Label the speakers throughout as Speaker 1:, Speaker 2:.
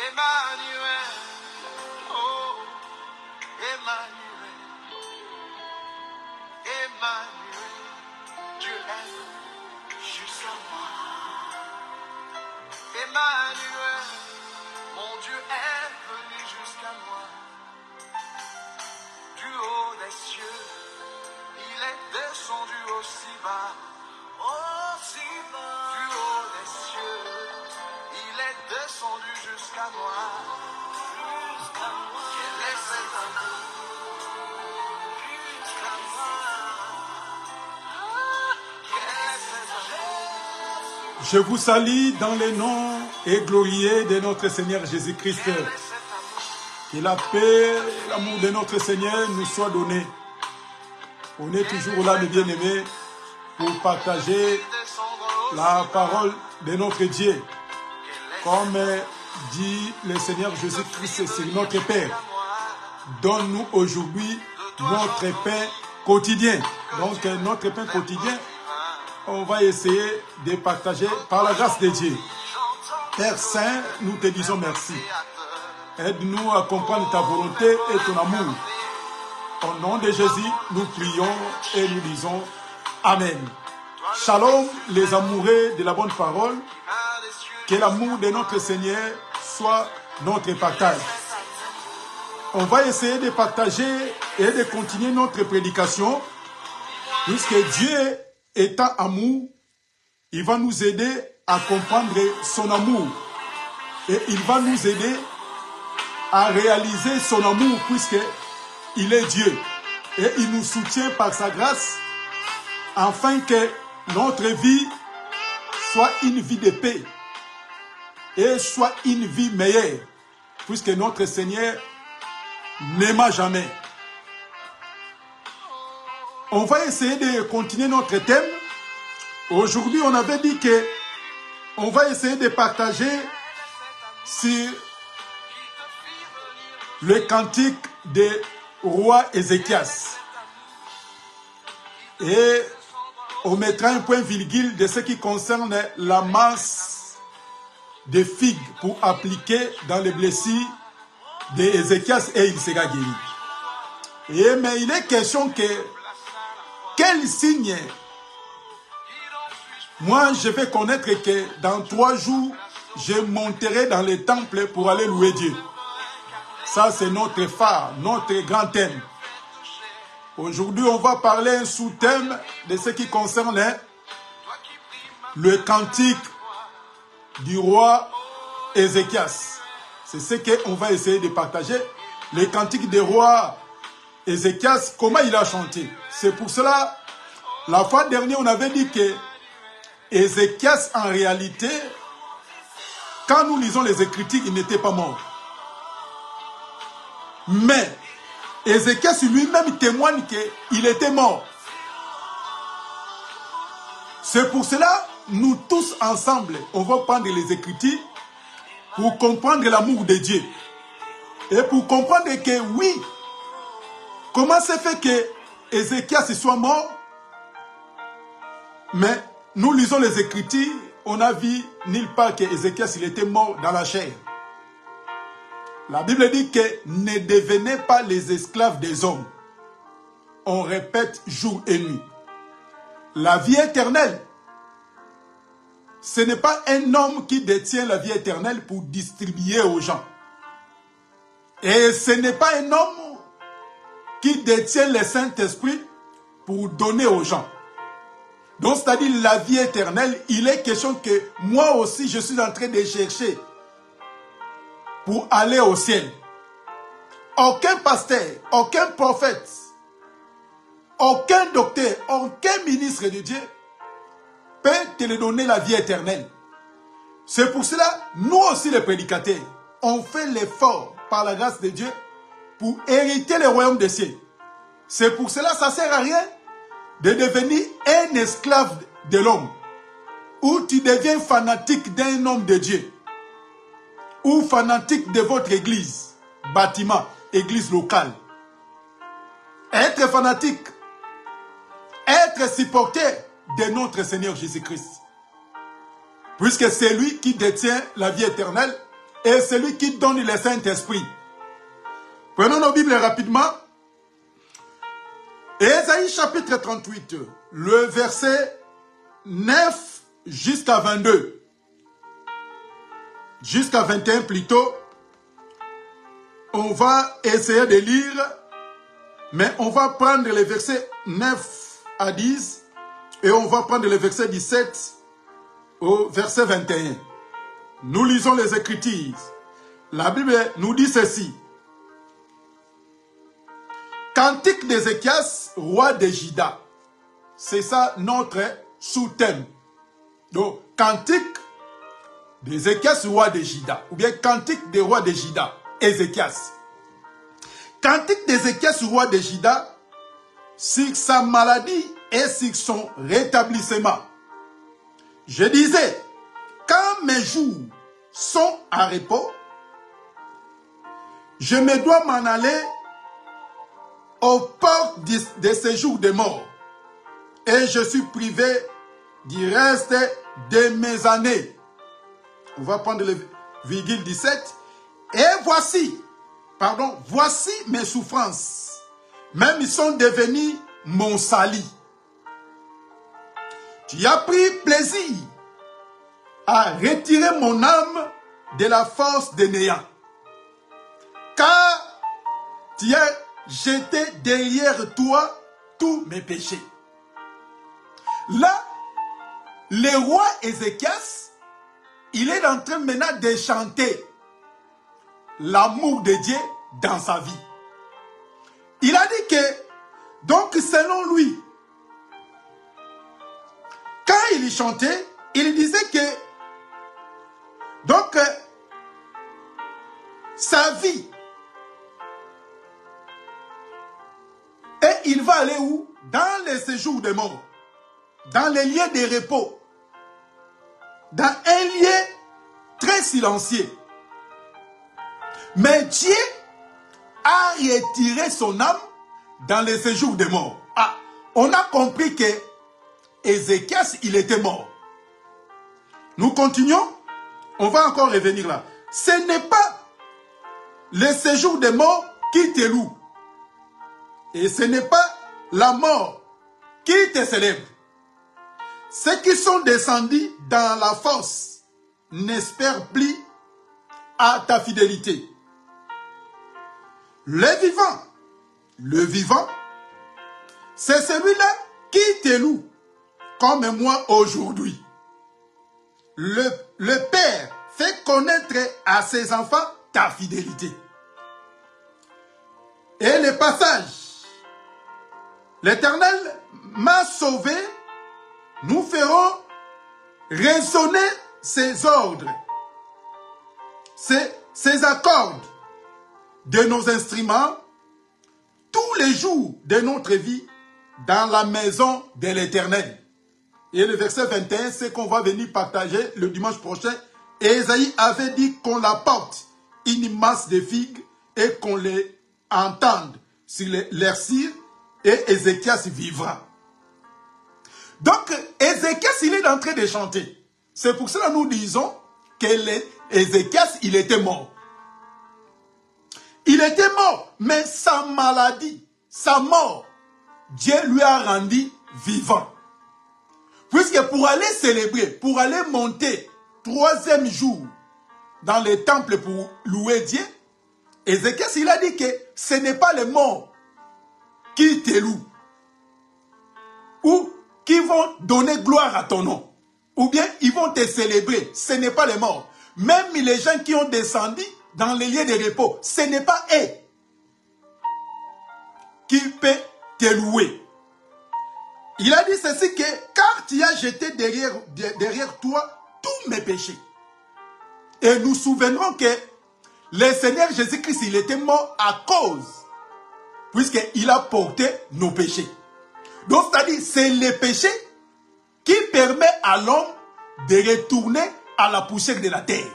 Speaker 1: Emmanuel, oh, Emmanuel, Emmanuel, Dieu est jusqu'à moi. Emmanuel, mon Dieu est venu jusqu'à moi. Du haut des cieux, il est descendu aussi bas. Aussi bas. Du haut des cieux, il est descendu jusqu'à moi. Jusqu'à moi. Quel est cet amour? Jusqu'à moi. Quel est cet amour?
Speaker 2: Je vous salue dans le nom et glorieux de notre Seigneur Jésus-Christ. Que la paix et l'amour de notre Seigneur nous soient donnés. On est toujours là, mes bien-aimés, pour partager la parole de notre Dieu. Comme dit le Seigneur Jésus-Christ, c'est notre Père. Donne-nous aujourd'hui notre pain quotidien. Donc notre pain quotidien, on va essayer de partager par la grâce de Dieu. Père Saint, nous te disons merci. Aide-nous à comprendre ta volonté et ton amour. Au nom de Jésus, nous prions et nous disons Amen. Shalom, les amoureux de la bonne parole. Que l'amour de notre Seigneur soit notre partage. On va essayer de partager et de continuer notre prédication. Puisque Dieu étant amour, il va nous aider à comprendre son amour. Et il va nous aider à réaliser son amour puisqu'il est Dieu. Et il nous soutient par sa grâce afin que notre vie soit une vie de paix et soit une vie meilleure puisque notre Seigneur n'aima jamais. On va essayer de continuer notre thème. Aujourd'hui, on avait dit que on va essayer de partager sur le cantique de roi Ézéchias. Et on mettra un point virgule de ce qui concerne la masse de figues pour appliquer dans les blessures d'Ézéchias et il sera guéri. Mais il est question que quel signe? Moi, je vais connaître que dans 3 jours, je monterai dans le temple pour aller louer Dieu. Ça, c'est notre phare, notre grand thème. Aujourd'hui, on va parler un sous-thème de ce qui concerne le cantique du roi Ézéchias. C'est ce qu'on va essayer de partager. Le cantique du roi Ézéchias, comment il a chanté. C'est pour cela, la fois dernière, on avait dit que Ézéchias, en réalité, quand nous lisons les Écritures, il n'était pas mort. Mais Ézéchias lui-même témoigne qu'il était mort. C'est pour cela, nous tous ensemble, on va prendre les Écritures pour comprendre l'amour de Dieu. Et pour comprendre que oui, comment c'est fait que Ézéchias soit mort? Mais nous lisons les Écritures, on a vu nulle part que Ézéchias il était mort dans la chair. La Bible dit que ne devenez pas les esclaves des hommes. On répète jour et nuit. La vie éternelle, ce n'est pas un homme qui détient la vie éternelle pour distribuer aux gens. Et ce n'est pas un homme qui détient le Saint-Esprit pour donner aux gens. Donc, c'est-à-dire la vie éternelle, il est question que moi aussi, je suis en train de chercher pour aller au ciel. Aucun pasteur, aucun prophète, aucun docteur, aucun ministre de Dieu peut te donner la vie éternelle. C'est pour cela, nous aussi les prédicateurs, on fait l'effort par la grâce de Dieu pour hériter le royaume des cieux. C'est pour cela, ça ne sert à rien de devenir un esclave de l'homme, ou tu deviens fanatique d'un homme de Dieu, ou fanatique de votre église, bâtiment, église locale. Être fanatique, être supporter de notre Seigneur Jésus-Christ. Puisque c'est lui qui détient la vie éternelle, et celui qui donne le Saint-Esprit. Prenons nos Bibles rapidement. Ésaïe chapitre 38, le verset 9 jusqu'à 22. Jusqu'à 21 plutôt. On va essayer de lire, mais on va prendre les versets 9 à 10 et on va prendre les versets 17 au verset 21. Nous lisons les Écritures. La Bible nous dit ceci. Cantique d'Ézéchias, roi de Juda. C'est ça notre sous-thème. Donc, cantique d'Ézéchias, roi de Juda. Ou bien cantique des rois de Juda, Ézéchias. Cantique d'Ézéchias, roi de Juda, sur sa maladie et sur son rétablissement. Je disais, quand mes jours sont à repos, je me dois m'en aller aux portes de séjour des morts. Et je suis privé du reste de mes années. On va prendre le virgule 17. Et voici mes souffrances. Même ils sont devenus mon salut. Tu as pris plaisir à retirer mon âme de la force des néants. Car tu as jeté derrière toi tous mes péchés. Là, le roi Ézéchias, il est en train maintenant de chanter l'amour de Dieu dans sa vie. Il a dit que, donc selon lui, quand il chantait, il disait que, donc, sa vie, et il va aller où? Dans les séjours des morts, dans les lieux de repos, dans un lieu très silencieux. Mais Dieu a retiré son âme dans les séjours des morts. Ah, on a compris que Ézéchias, il était mort. Nous continuons. On va encore revenir là. Ce n'est pas le séjour des morts qui te loue. Et ce n'est pas la mort qui te célèbre. Ceux qui sont descendus dans la fosse n'espèrent plus à ta fidélité. Le vivant, c'est celui-là qui te loue, comme moi aujourd'hui. Le Père fait connaître à ses enfants ta fidélité. Et le passage, l'Éternel m'a sauvé, nous ferons résonner ses ordres, ses accords de nos instruments tous les jours de notre vie dans la maison de l'Éternel. Et le verset 21, c'est qu'on va venir partager le dimanche prochain. Ésaïe avait dit qu'on apporte une masse de figues et qu'on les entende sur leur cire et Ézéchias vivra. Donc, Ézéchias, il est en train de chanter. C'est pour cela que nous disons que Ézéchias, il était mort. Il était mort, mais sa maladie, sa mort, Dieu lui a rendu vivant. Puisque pour aller célébrer, pour aller monter 3e jour dans le temple pour louer Dieu, Ézéchias, il a dit que ce n'est pas les morts qui te louent ou qui vont donner gloire à ton nom, ou bien ils vont te célébrer. Ce n'est pas les morts. Même les gens qui ont descendu dans les lieux de repos, ce n'est pas eux qui peuvent te louer. Il a dit ceci que, car tu as jeté derrière toi tous mes péchés. Et nous souviendrons que le Seigneur Jésus-Christ, il était mort à cause, puisqu'il a porté nos péchés. Donc, c'est-à-dire, c'est le péché qui permet à l'homme de retourner à la poussière de la terre.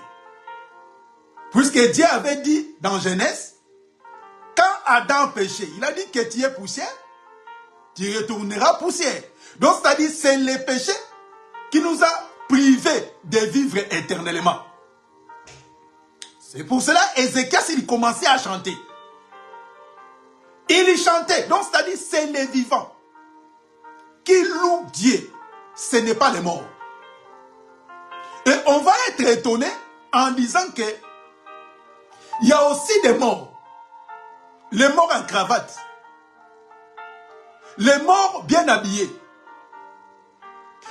Speaker 2: Puisque Dieu avait dit dans Genèse, quand Adam péchait, il a dit que tu es poussière, tu retourneras poussière. Donc, c'est-à-dire, c'est le péché qui nous a privés de vivre éternellement. C'est pour cela Ézéchias, il commençait à chanter. Il chantait. Donc, c'est-à-dire, c'est les vivants qui louent Dieu. Ce n'est pas les morts. Et on va être étonné en disant que il y a aussi des morts. Les morts en cravate. Les morts bien habillés.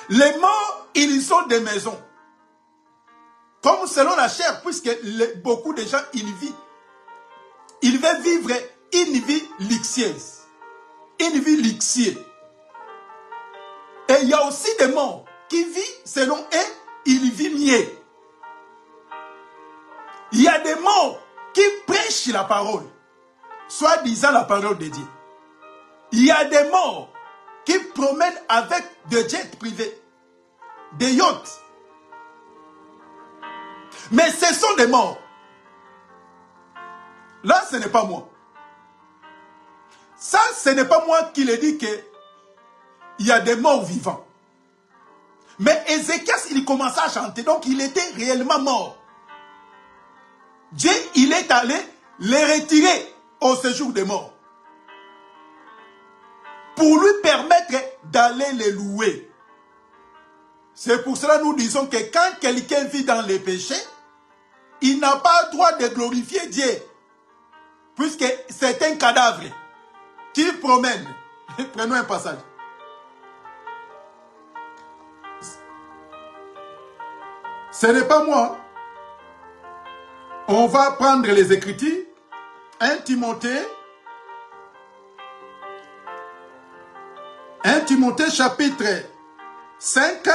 Speaker 2: Les morts, ils ont des maisons. Comme selon la chair, puisque beaucoup de gens, ils veulent vivre une vie luxueuse. Une vie luxueuse. Et il y a aussi des morts qui vivent, selon eux, ils vivent mieux. Il y a des morts qui prêchent la parole, soit disant la parole de Dieu. Il y a des morts qui promènent avec des jets privés, des yachts. Mais ce sont des morts. Là, ce n'est pas moi. Ça, ce n'est pas moi qui le dis qu'il y a des morts vivants. Mais Ézéchias, il commençait à chanter, donc il était réellement mort. Dieu, il est allé les retirer au séjour des morts. Pour lui permettre d'aller les louer. C'est pour cela que nous disons que quand quelqu'un vit dans les péchés, il n'a pas le droit de glorifier Dieu. Puisque c'est un cadavre qui promène. Prenons un passage. Ce n'est pas moi. On va prendre les Écritures. 1 Timothée chapitre 5.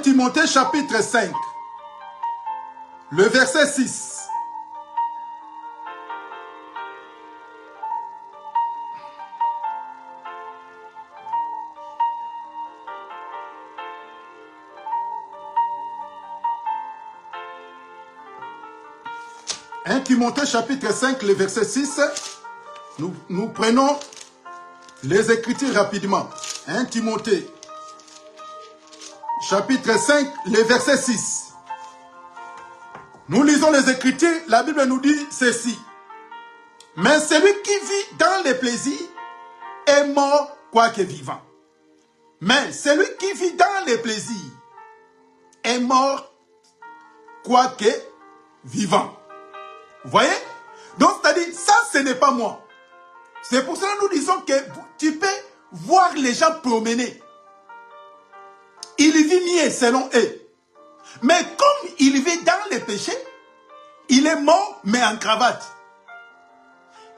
Speaker 2: Timothée chapitre 5. Le verset 6. 1 Timothée chapitre 5, le verset 6. Nous prenons les Écritures rapidement. 1 Timothée chapitre 5, le verset 6. Nous lisons les Écritures, la Bible nous dit ceci. Mais celui qui vit dans les plaisirs est mort quoique vivant. Mais celui qui vit dans les plaisirs est mort quoique vivant. Vous voyez? Donc, c'est-à-dire, ça, ce n'est pas moi. C'est pour cela que nous disons que tu peux voir les gens promener. Il vit mieux selon eux. Mais comme il vit dans les péchés, il est mort, mais en cravate.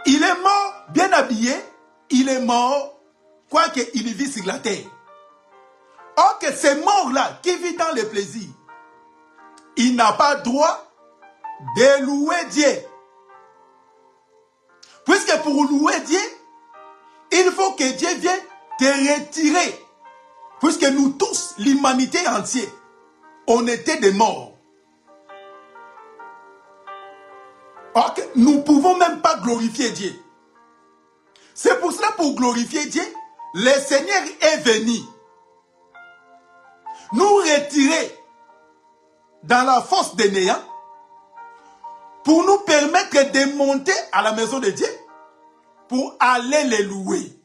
Speaker 2: Il est mort bien habillé, il est mort, quoique il vit sur la terre. Or que ces morts-là, qui vivent dans les plaisirs, il n'a pas droit de louer Dieu. Puisque pour louer Dieu, il faut que Dieu vienne te retirer. Puisque nous tous, l'humanité entière, on était des morts. Or que nous ne pouvons même pas glorifier Dieu. C'est pour cela, pour glorifier Dieu, le Seigneur est venu nous retirer dans la fosse des néants pour nous permettre de monter à la maison de Dieu pour aller les louer.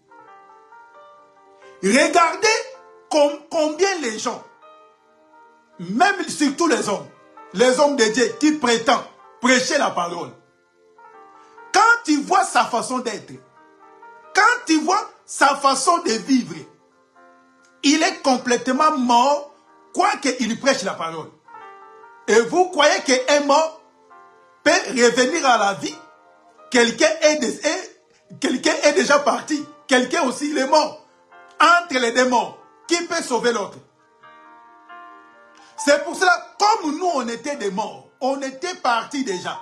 Speaker 2: Regardez combien les gens, même surtout les hommes de Dieu qui prétendent prêcher la parole, quand tu vois sa façon d'être, quand tu vois sa façon de vivre, il est complètement mort, quoiqu'il prêche la parole. Et vous croyez qu'un mort peut revenir à la vie? Quelqu'un est déjà parti. Quelqu'un aussi il est mort. Entre les deux morts, qui peut sauver l'autre? C'est pour cela, comme nous on était des morts, on était partis déjà.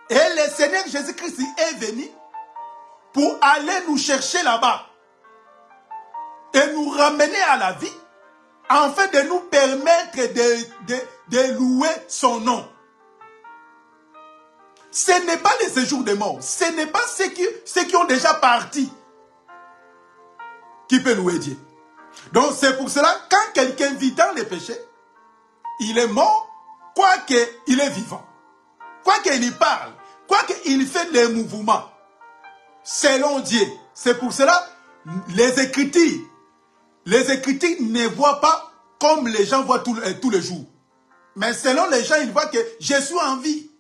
Speaker 2: Et le Seigneur Jésus-Christ est venu pour aller nous chercher là-bas et nous ramener à la vie, afin de nous permettre de louer son nom. Ce n'est pas les séjours des morts, ce n'est pas ceux qui ont déjà parti qui peuvent louer Dieu. Donc c'est pour cela, quand quelqu'un vit dans les péchés, il est mort, quoiqu'il est vivant. Quoiqu'il y parle, quoiqu'il fait des mouvements, selon Dieu. C'est pour cela, les Écritures ne voient pas comme les gens voient tous les jours. Mais selon les gens, ils voient que je suis en vie.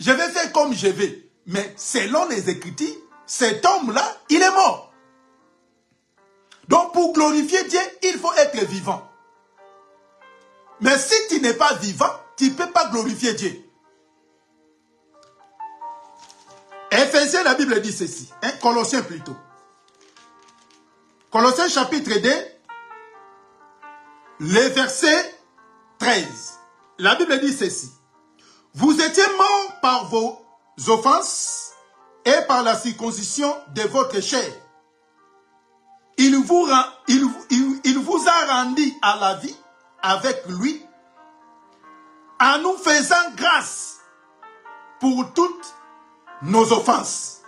Speaker 2: Je vais faire comme je vais. Mais selon les Écritures, cet homme-là, il est mort. Donc pour glorifier Dieu, il faut être vivant. Mais si tu n'es pas vivant, tu ne peux pas glorifier Dieu. Éphésiens, la Bible dit ceci. Colossiens plutôt. Colossiens chapitre 2, le verset 13. La Bible dit ceci. Vous étiez morts par vos offenses et par la circoncision de votre chair. Il vous a rendu à la vie avec lui en nous faisant grâce pour toutes nos offenses.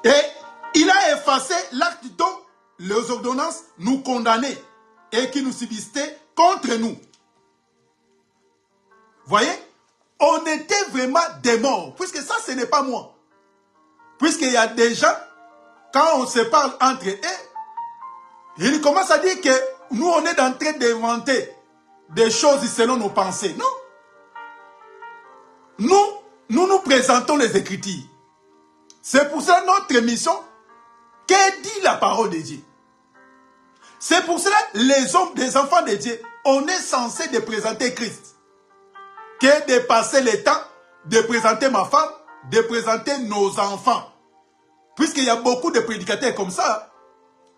Speaker 2: Et il a effacé l'acte dont les ordonnances nous condamnaient et qui nous subsistaient contre nous. Voyez, on était vraiment des morts, puisque ça, ce n'est pas moi. Puisqu'il y a des gens, quand on se parle entre eux, ils commencent à dire que nous, on est en train d'inventer des choses selon nos pensées. Non. Nous présentons les Écritures. C'est pour ça notre mission, que dit la parole de Dieu. C'est pour cela les hommes, les enfants de Dieu, on est censé de présenter Christ. Que de passer le temps de présenter ma femme, de présenter nos enfants. Puisqu'il y a beaucoup de prédicateurs comme ça,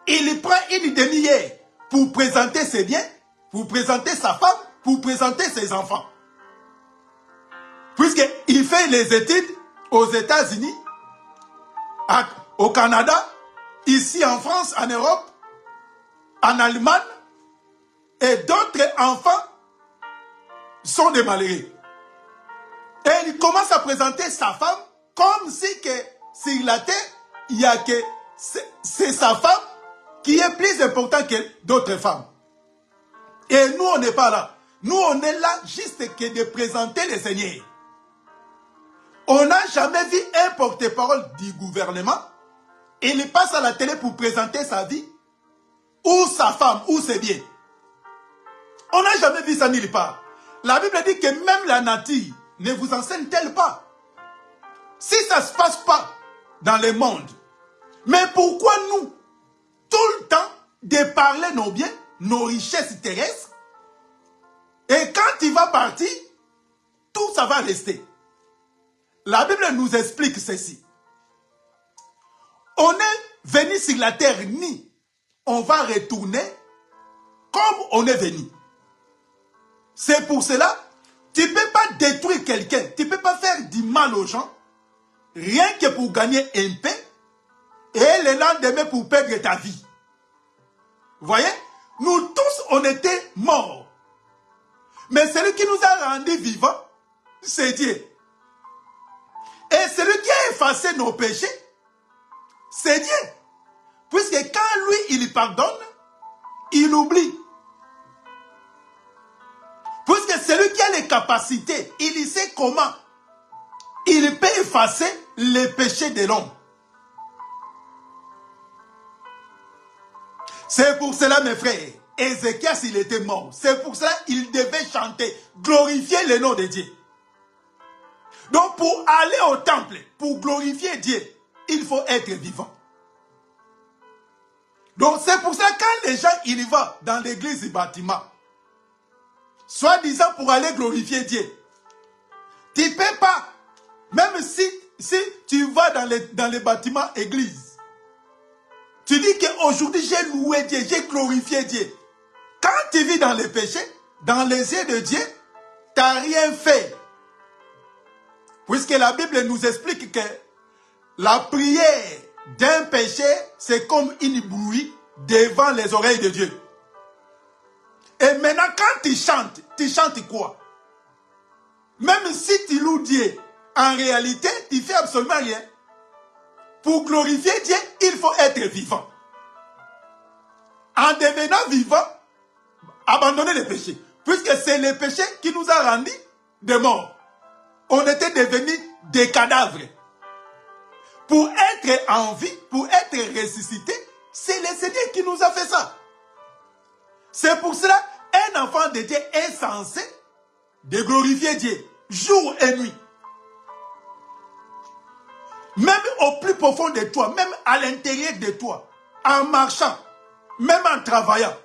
Speaker 2: il prend une demi-heure pour présenter ses biens, pour présenter sa femme, pour présenter ses enfants. Puisqu'il fait les études aux États-Unis, au Canada, ici en France, en Europe, en Allemagne, et d'autres enfants sont des malheureux. Et il commence à présenter sa femme comme si que sur la terre, il n'y a que c'est sa femme qui est plus importante que d'autres femmes. Et nous, on n'est pas là. Nous, on est là juste que de présenter le Seigneur. On n'a jamais vu un porte-parole du gouvernement. Il passe à la télé pour présenter sa vie, ou sa femme, ou ses biens. On n'a jamais vu ça nulle part. La Bible dit que même la nature ne vous enseigne-t-elle pas? Si ça ne se passe pas dans le monde, mais pourquoi nous, tout le temps, de parler nos biens, nos richesses terrestres, et quand il va partir, tout ça va rester. La Bible nous explique ceci. On est venu sur la terre ni on va retourner comme on est venu. C'est pour cela, tu ne peux pas détruire quelqu'un, tu ne peux pas faire du mal aux gens, rien que pour gagner un peu, et le lendemain pour perdre ta vie. Vous voyez, nous tous, on était morts. Mais celui qui nous a rendus vivants, c'est Dieu. Et celui qui a effacé nos péchés, c'est Dieu. Puisque quand lui, il pardonne, il oublie. Puisque celui qui a les capacités, il sait comment il peut effacer les péchés de l'homme. C'est pour cela, mes frères, Ézéchias, il était mort. C'est pour cela qu'il devait chanter, glorifier le nom de Dieu. Donc, pour aller au temple, pour glorifier Dieu, il faut être vivant. Donc, c'est pour ça que quand les gens ils vont dans l'église du bâtiment, soi-disant pour aller glorifier Dieu, tu ne peux pas, même si tu vas dans les bâtiments église, tu dis qu'aujourd'hui j'ai loué Dieu, j'ai glorifié Dieu. Quand tu vis dans les péchés, dans les yeux de Dieu, tu n'as rien fait. Puisque la Bible nous explique que la prière d'un péché, c'est comme une bruit devant les oreilles de Dieu. Et maintenant, quand tu chantes quoi? Même si tu loues Dieu, en réalité, tu ne fais absolument rien. Pour glorifier Dieu, il faut être vivant. en devenant vivant, abandonner le péché. Puisque c'est le péché qui nous a rendus des morts. On était devenus des cadavres. Pour être en vie, pour être ressuscité, c'est le Seigneur qui nous a fait ça. C'est pour cela, un enfant de Dieu est censé de glorifier Dieu, jour et nuit. Même au plus profond de toi, même à l'intérieur de toi, en marchant, même en travaillant,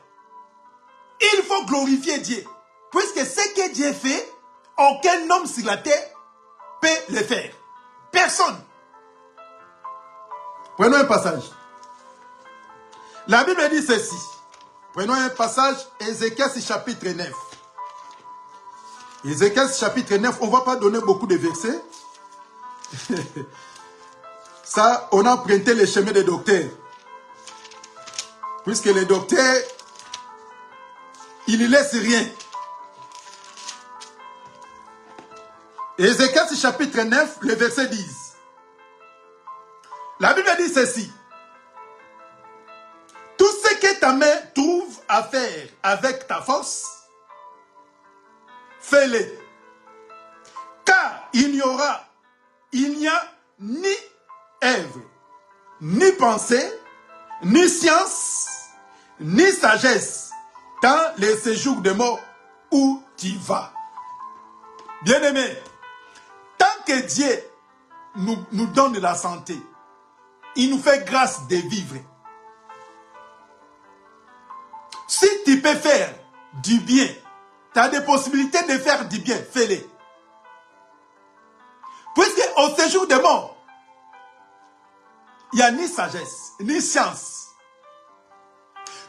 Speaker 2: il faut glorifier Dieu. Puisque ce que Dieu fait, aucun homme sur la terre peut le faire. Personne. Prenons un passage. La Bible dit ceci. Prenons un passage, Ézéchiel chapitre 9. Ézéchiel chapitre 9, on ne va pas donner beaucoup de versets. Ça, on a emprunté le chemin des docteurs. Puisque les docteurs, ils ne laissent rien. Ézéchiel chapitre 9, le verset 10. La Bible dit ceci. Tout ce que ta main trouve à faire avec ta force, fais-le. Car il n'y a ni œuvre, ni pensée, ni science, ni sagesse dans les séjours de mort où tu vas. Bien-aimé, tant que Dieu nous donne la santé, il nous fait grâce de vivre. Si tu peux faire du bien, tu as des possibilités de faire du bien, fais-le. Puisque au séjour de mort, il n'y a ni sagesse, ni science.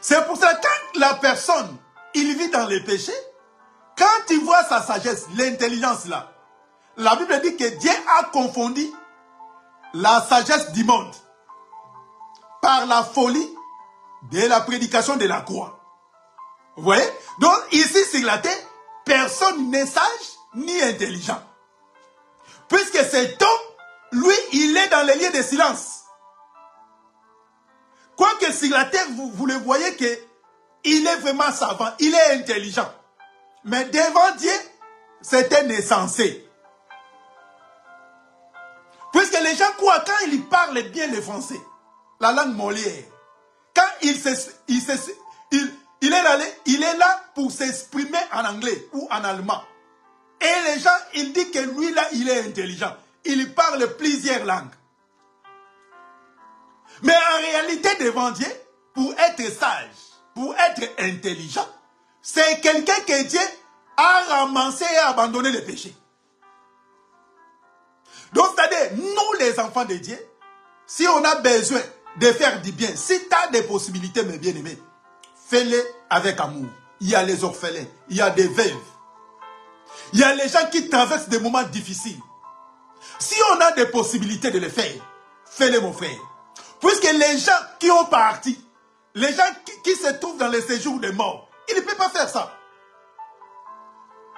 Speaker 2: C'est pour ça que quand la personne, il vit dans les péchés, quand il voit sa sagesse, l'intelligence là, la Bible dit que Dieu a confondu la sagesse du monde par la folie de la prédication de la croix. Vous voyez? Donc ici sur la terre, personne n'est sage ni intelligent. Puisque cet homme, lui, il est dans les lieux de silence. Quoique sur la terre, vous le voyez qu'il est vraiment savant, il est intelligent. Mais devant Dieu, c'est un insensé. Puisque les gens croient, quand ils parlent bien le français, la langue Molière, quand il est là pour s'exprimer en anglais ou en allemand. Et les gens, ils disent que lui là, il est intelligent. Il parle plusieurs langues. Mais en réalité, devant Dieu, pour être sage, pour être intelligent, c'est quelqu'un que Dieu a ramassé et abandonné le péché. Donc, c'est-à-dire, nous les enfants de Dieu, si on a besoin de faire du bien, si tu as des possibilités, mes bien-aimés, fais-les avec amour. Il y a les orphelins, il y a des veuves, il y a les gens qui traversent des moments difficiles. Si on a des possibilités de le faire, fais-les mon frère. Puisque les gens qui ont parti, les gens qui se trouvent dans les séjours de mort, ils ne peuvent pas faire ça.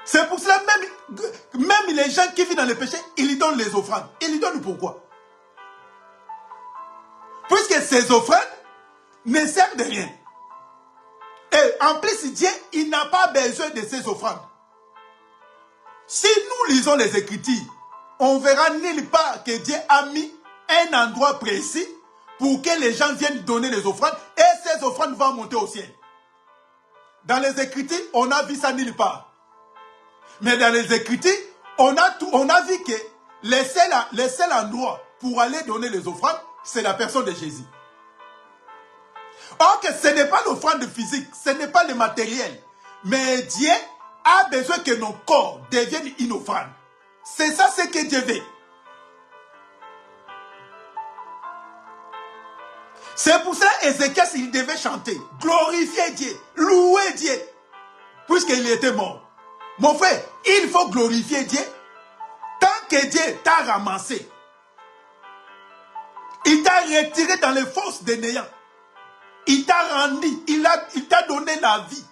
Speaker 2: C'est pour cela même les gens qui vivent dans le péché, ils lui donnent les offrandes. Ils lui donnent pourquoi? Puisque ces offrandes ne servent de rien. Et en plus, Dieu, il n'a pas besoin de ces offrandes. Si nous lisons les Écritures, on verra nulle part que Dieu a mis un endroit précis pour que les gens viennent donner les offrandes et ces offrandes vont monter au ciel. Dans les Écritures, on a vu ça nulle part. Mais dans les Écritures, on a vu que le seul endroit pour aller donner les offrandes, c'est la personne de Jésus. Or que ce n'est pas l'offrande physique, ce n'est pas le matériel. Mais Dieu a besoin que nos corps deviennent une offrande. C'est ça ce que Dieu veut. C'est pour ça Ézéchiel, il devait chanter, glorifier Dieu, louer Dieu, puisqu'il était mort. Mon frère, il faut glorifier Dieu tant que Dieu t'a ramassé. Il t'a retiré dans les fosses des néants. Il t'a rendu, il t'a donné la vie.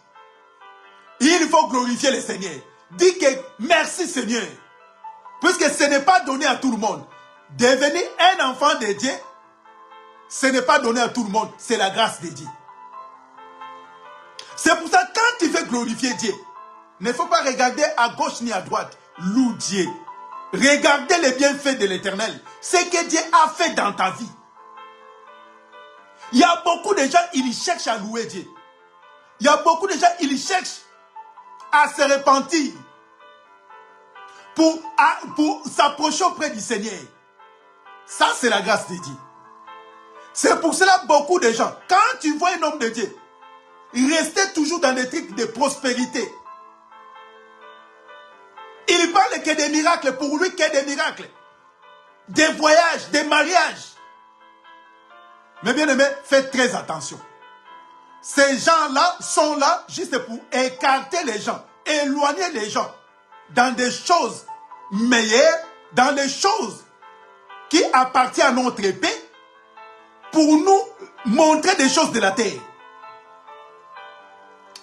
Speaker 2: Il faut glorifier le Seigneur. Dis que merci Seigneur. Puisque ce n'est pas donné à tout le monde. Devenir un enfant de Dieu, ce n'est pas donné à tout le monde. C'est la grâce de Dieu. C'est pour ça que quand tu veux glorifier Dieu, il ne faut pas regarder à gauche ni à droite. Loue Dieu. Regardez les bienfaits de l'Éternel. Ce que Dieu a fait dans ta vie. Il y a beaucoup de gens, ils cherchent à louer Dieu. Il y a beaucoup de gens, ils cherchent à se repentir pour s'approcher auprès du Seigneur. Ça, c'est la grâce de Dieu. C'est pour cela beaucoup de gens, quand tu vois un homme de Dieu, restez toujours dans des trucs de prospérité. Il parle que des miracles, pour lui que des miracles. Des voyages, des mariages. Mais bien aimé, faites très attention. Ces gens-là sont là juste pour écarter les gens, éloigner les gens dans des choses meilleures, dans des choses qui appartiennent à notre paix, pour nous montrer des choses de la terre.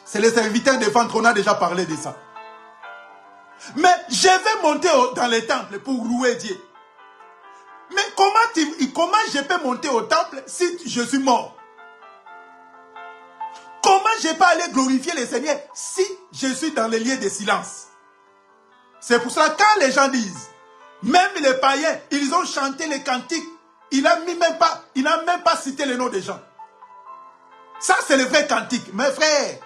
Speaker 2: C'est les serviteurs des ventres, on a déjà parlé de ça. Mais je vais monter dans les temples pour louer Dieu. Mais comment je peux monter au temple si je suis mort? Comment je peux aller glorifier le Seigneur si je suis dans les lieux de silence? C'est pour ça que quand les gens disent, même les païens, ils ont chanté les cantiques, il n'a même pas cité le nom des gens. Ça, c'est le vrai cantique. Mes frères,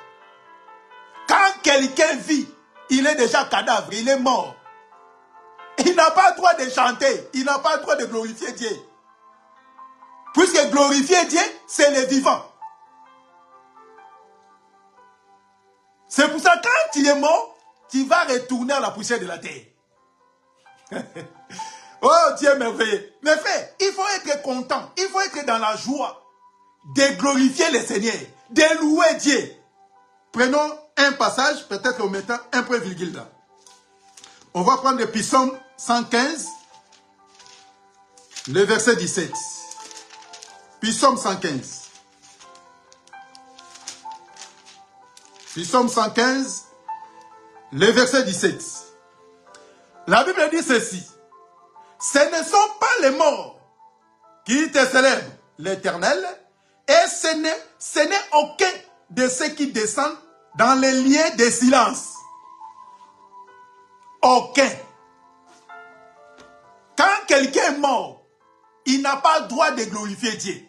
Speaker 2: quand quelqu'un vit, il est déjà cadavre, il est mort. Il n'a pas le droit de chanter, il n'a pas le droit de glorifier Dieu. Puisque glorifier Dieu, c'est le vivant. C'est pour ça que quand tu es mort, tu vas retourner à la poussière de la terre. Oh Dieu merveilleux. Mes frères, il faut être content, il faut être dans la joie de glorifier le Seigneur, de louer Dieu. Prenons un passage, peut-être en mettant un point virgule là. On va prendre le psaume 115, le verset 17. Psaume 115. Psaume 115, le verset 17. La Bible dit ceci. Ce ne sont pas les morts qui te célèbrent l'Éternel, et ce n'est aucun de ceux qui descendent dans les lieux de silence. Aucun. Quand quelqu'un est mort, il n'a pas le droit de glorifier Dieu.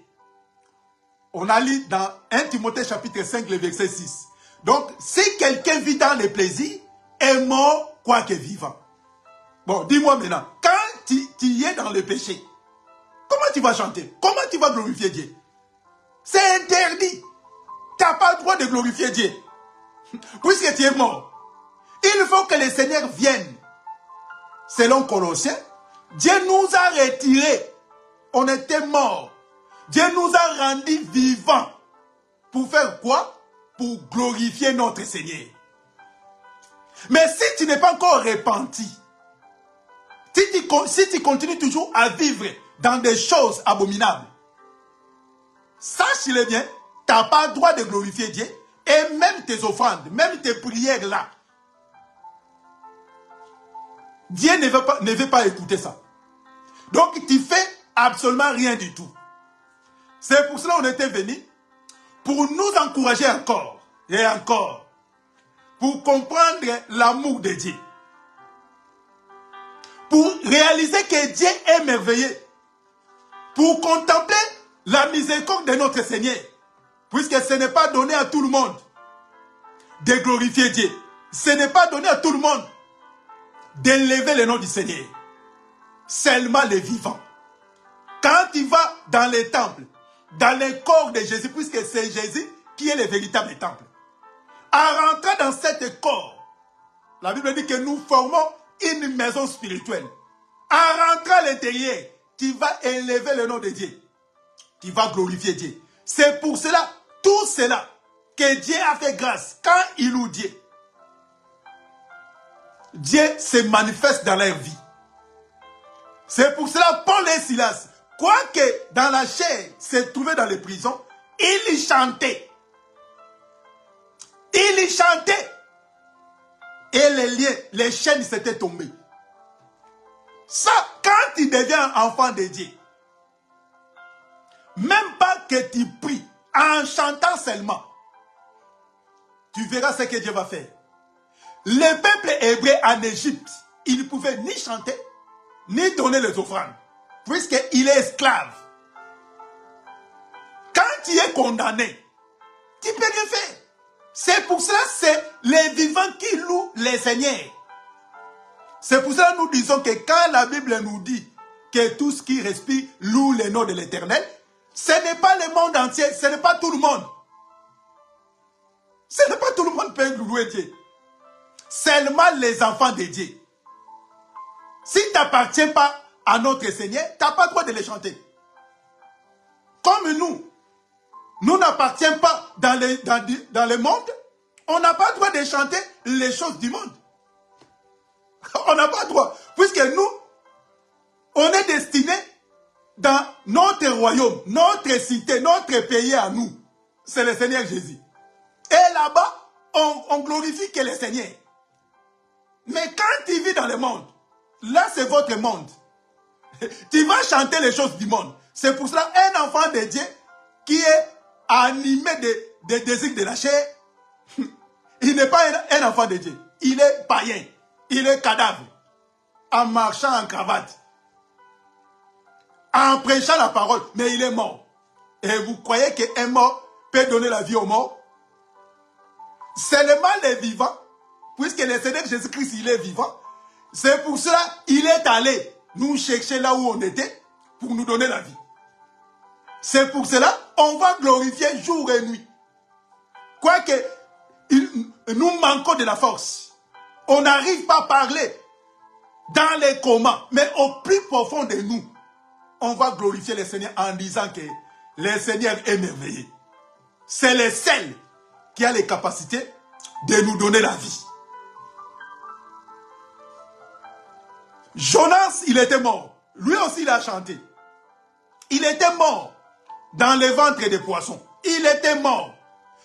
Speaker 2: On a lu dans 1 Timothée chapitre 5, le verset 6. Donc, si quelqu'un vit dans les plaisirs, est mort quoique vivant. Bon, dis-moi maintenant, quand tu es dans le péché, comment tu vas chanter? Comment tu vas glorifier Dieu? C'est interdit. Tu n'as pas le droit de glorifier Dieu. Puisque tu es mort. Il faut que le Seigneur vienne. Selon Colossiens, Dieu nous a retirés. On était morts. Dieu nous a rendus vivants. Pour faire quoi? Pour glorifier notre Seigneur. Mais si tu n'es pas encore repenti, si tu continues toujours à vivre dans des choses abominables, sache-le bien, tu n'as pas le droit de glorifier Dieu. Et même tes offrandes, même tes prières là, Dieu ne veut pas écouter ça. Donc tu fais absolument rien du tout. C'est pour cela qu'on était venu, pour nous encourager encore et encore, pour comprendre l'amour de Dieu, pour réaliser que Dieu est merveilleux, pour contempler la miséricorde de notre Seigneur, puisque ce n'est pas donné à tout le monde de glorifier Dieu. Ce n'est pas donné à tout le monde d'élever le nom du Seigneur. Seulement les vivants. Quand tu vas dans les temples, dans le corps de Jésus, puisque c'est Jésus qui est le véritable temple, en rentrant dans cet corps, la Bible dit que nous formons une maison spirituelle. En rentrant à l'intérieur, tu vas élever le nom de Dieu. Tu vas glorifier Dieu. C'est pour cela, tout cela, que Dieu a fait grâce. Quand il loue Dieu, Dieu se manifeste dans leur vie. C'est pour cela, Paul et Silas, quoique dans la chair, se trouvaient dans les prisons, ils chantaient. Ils chantaient. Et les liens, les chaînes s'étaient tombées. Ça, quand tu deviens enfant de Dieu, même pas que tu pries, en chantant seulement, tu verras ce que Dieu va faire. Le peuple hébreu en Égypte, il ne pouvait ni chanter, ni donner les offrandes, puisqu'il est esclave. Quand tu es condamné, tu ne peux rien faire. C'est pour cela que c'est les vivants qui louent les seigneurs. C'est pour cela que nous disons que quand la Bible nous dit que tout ce qui respire loue le nom de l'Éternel, ce n'est pas le monde entier, ce n'est pas tout le monde. Ce n'est pas tout le monde qui peut louer Dieu. Seulement les enfants de Dieu. Si tu n'appartiens pas à notre Seigneur, tu n'as pas le droit de les chanter. Comme nous n'appartiens pas dans le monde, on n'a pas le droit de chanter les choses du monde. On n'a pas le droit. Puisque nous, on est destiné dans notre royaume, notre cité, notre pays à nous. C'est le Seigneur Jésus. Et là-bas, on glorifie que le Seigneur. Mais quand tu vis dans le monde, là c'est votre monde. Tu vas chanter les choses du monde. C'est pour cela un enfant de Dieu qui est animé des désirs de la chair, il n'est pas un enfant de Dieu. Il est païen. Il est cadavre. En marchant en cravate. En prêchant la parole. Mais il est mort. Et vous croyez qu'un mort peut donner la vie au mort? Seulement les vivants, puisque le Seigneur Jésus-Christ, il est vivant. C'est pour cela qu'il est allé nous chercher là où on était pour nous donner la vie. C'est pour cela qu'on va glorifier jour et nuit. Quoique nous manquons de la force. On n'arrive pas à parler dans les comas, mais au plus profond de nous, on va glorifier le Seigneur en disant que le Seigneur est merveilleux. C'est le seul qui a les capacités de nous donner la vie. Jonas, il était mort. Lui aussi, il a chanté. Il était mort dans les ventres des poissons. Il était mort.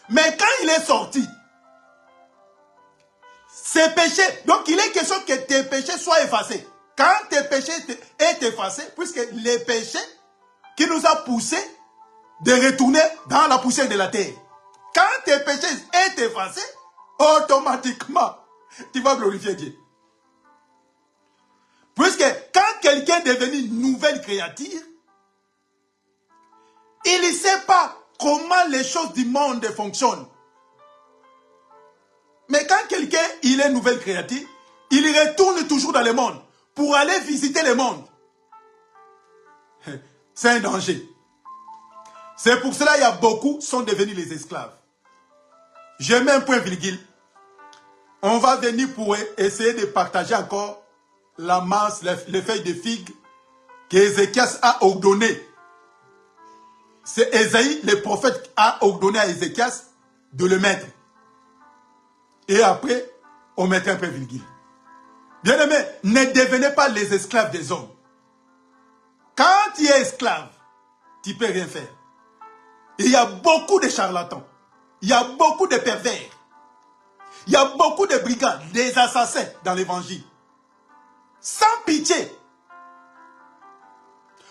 Speaker 2: Mais quand il est sorti, ses péchés, donc il est question que tes péchés soient effacés. Quand tes péchés sont effacés, puisque les péchés qui nous ont poussés de retourner dans la poussière de la terre. Quand tes péchés sont effacés, automatiquement, tu vas glorifier Dieu. Puisque quand quelqu'un est devenu une nouvelle créature, il ne sait pas comment les choses du monde fonctionnent. Mais quand quelqu'un il est une nouvelle créature, il retourne toujours dans le monde pour aller visiter le monde. C'est un danger. C'est pour cela qu'il y a beaucoup qui sont devenus les esclaves. Je mets un point virgule. On va venir pour essayer de partager encore la masse, les feuilles de figues qu'Ézéchias a ordonné. C'est Ésaïe, le prophète, a ordonné à Ézéchias de le mettre. Et après, on mettait un peu virgule. Bien aimé, ne devenez pas les esclaves des hommes. Quand tu es esclave, tu ne peux rien faire. Il y a beaucoup de charlatans. Il y a beaucoup de pervers. Il y a beaucoup de brigands, des assassins dans l'évangile. Sans pitié.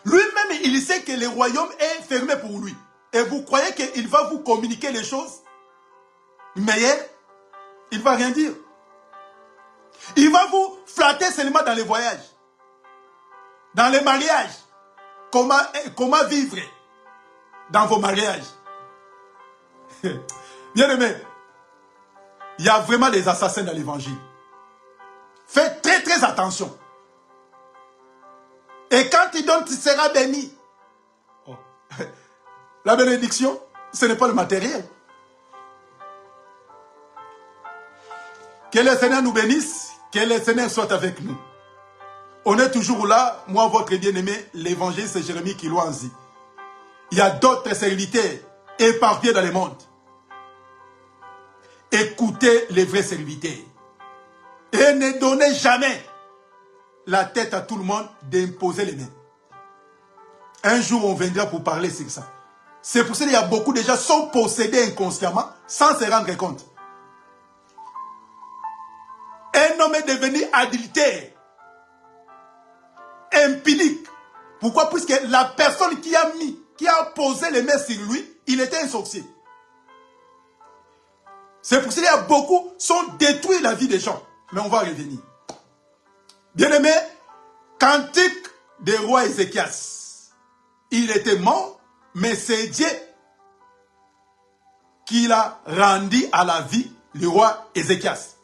Speaker 2: Lui-même, il sait que le royaume est fermé pour lui. Et vous croyez qu'il va vous communiquer les choses meilleures? Il ne va rien dire. Il va vous flatter seulement dans les voyages. Dans les mariages. Comment vivre dans vos mariages. Bien aimé, il y a vraiment des assassins dans l'évangile. Faites très très attention. Et quand tu donnes, tu seras béni. Oh. La bénédiction, ce n'est pas le matériel. Que le Seigneur nous bénisse, que le Seigneur soit avec nous. On est toujours là, moi votre bien-aimé, l'évangéliste Jérémie Kilouanzi. Il y a d'autres serviteurs éparpillés dans le monde. Écoutez les vrais serviteurs. Et ne donnez jamais la tête à tout le monde d'imposer les mains. Un jour, on viendra pour parler sur ça. C'est pour ça qu'il y a beaucoup de gens qui sont possédés inconsciemment sans se rendre compte. Un homme est devenu adultère, impunique. Pourquoi? Puisque la personne qui a posé les mains sur lui, il était un sorcier. C'est pour cela que beaucoup sont détruits la vie des gens. Mais on va revenir. Bien-aimé, cantique des rois Ézéchias. Il était mort, mais c'est Dieu qui l'a rendu à la vie, le roi Ézéchias.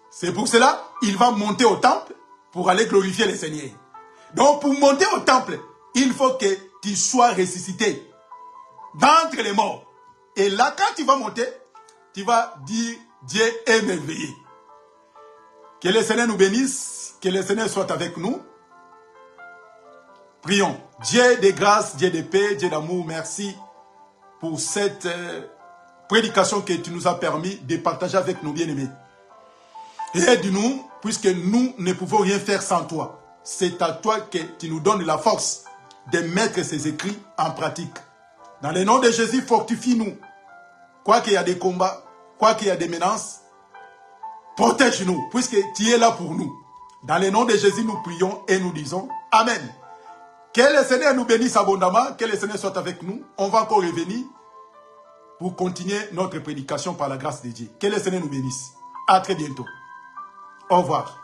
Speaker 2: C'est pour cela qu'il va monter au temple pour aller glorifier le Seigneur. Donc pour monter au temple, il faut que tu sois ressuscité d'entre les morts. Et là, quand tu vas monter, tu vas dire Dieu est merveilleux. Que le Seigneur nous bénisse, que le Seigneur soit avec nous. Prions. Dieu de grâce, Dieu de paix, Dieu d'amour, merci pour cette prédication que tu nous as permis de partager avec nos bien-aimés. Et aide-nous, puisque nous ne pouvons rien faire sans toi. C'est à toi que tu nous donnes la force de mettre ces écrits en pratique. Dans le nom de Jésus, fortifie-nous. Quoi qu'il y a des combats, quoi qu'il y a des menaces, protège-nous, puisque tu es là pour nous. Dans le nom de Jésus, nous prions et nous disons Amen. Que le Seigneur nous bénisse abondamment, que le Seigneur soit avec nous. On va encore revenir pour continuer notre prédication par la grâce de Dieu. Que le Seigneur nous bénisse. À très bientôt. Au revoir.